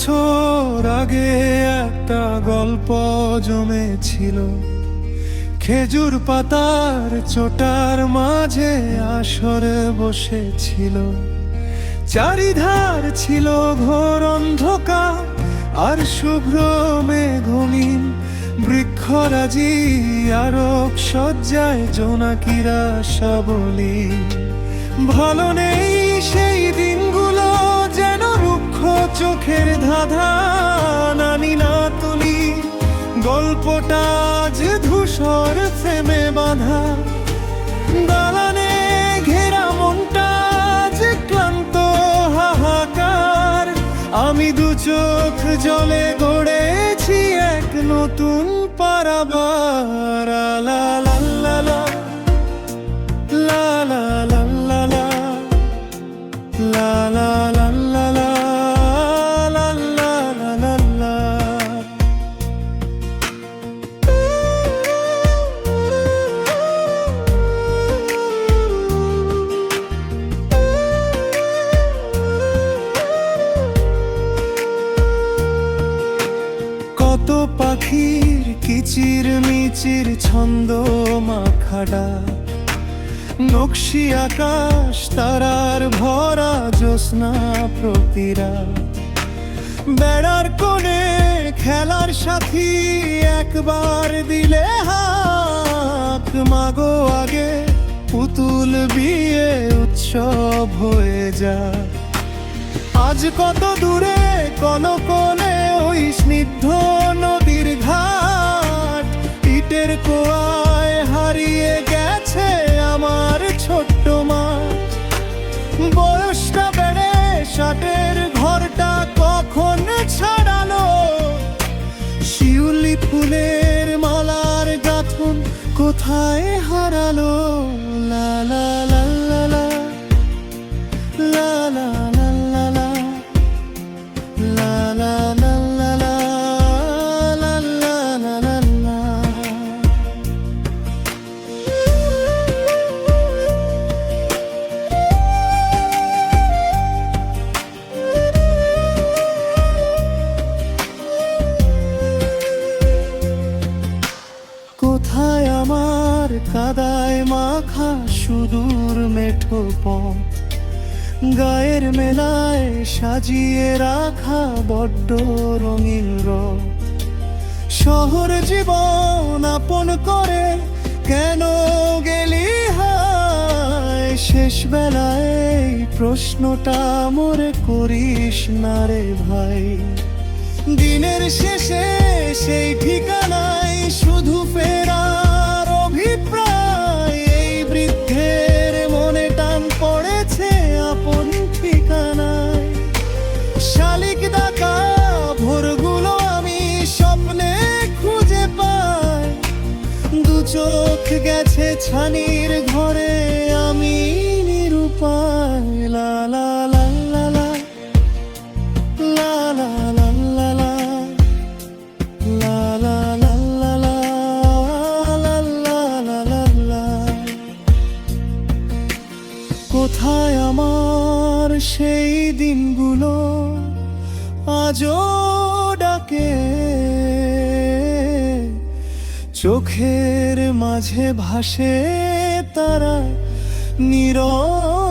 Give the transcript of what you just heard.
বছর আগে একটা গল্প জমেছিল, খেজুর পাতার চোটার মাঝে আসরে বসেছিল। চারিধার ছিল ঘোর অন্ধকার আর শুভ্র মেঘনীল, বৃক্ষরাজি আরব সজ্জায় জোনাকিরা সাবলী। ভালো নেই সেই দিনগুলো, যেন রুক্ষ চোখের ধাঁধা, নানি না তুলি গল্পটা আজ ধূসর ফ্রেমে বাঁধা। দালানে ঘেরা মনটা যে ক্লান্ত হাহাকার, আমি দু চোখ জলে গড়েছি এক নতুন পারাবার। লা লা লা লা লা লা লা লা লা লা লা লা লা লা লা লা লা। কত পাখির কিচির মিচির ছন্দ মাখাডা, নকশি আকাশ তারার ভরা জ্যোৎস্না প্রতিরা। বেড়ার কোণে খেলার সাথী একবার দিলে হাত, মাগো আগে পুতুল বিয়ে উৎসব হয়ে যা। আজ কত দূরে কনকনে ওই স্নিগ্ধ নদীর ঘাট, ইটের কোয়ায় হারিয়ে গেছে আমার ছোট্ট মাঠ। বয়সটা বেড়ে ষাটের ঘরটা কখন ছাড়ালো, শিউলি ফুলের মালার গাঁথন কোথায় হারালো। লা লা লা লা লা লা লা লা লা লা লা লা লা লা লা লা লা লা। কোথায় আমার কাদায় মাখা সুদূর মেঠো পথ, গায়ের মেলায় সাজিয়ে রাখা বড্ড রঙিন রথ। শহর জীবন আপন করে কেন গেলি হায়, শেষ বেলায় এই প্রশ্নটা মোরে করিস না রে ভাই। দিনের শেষে সেই ঠিকানায় শুধু ফেরার অভিপ্রায়, এই বৃদ্ধের মনে টান পড়েছে আপন ঠিকানায়। শালিক ডাকা ভোরগুলো আমি স্বপ্নে খুঁজে পাই, দু চোখ গেছে ছানির ঘরে আমি নিরুপায়। লা লা লা লা লা লা লা লা লা লা লা লা লা লা লা লা লা লা। কোথায় আমার সেই দিনগুলো আজও ডাকে, চোখের মাঝে ভাসে তারা নীরব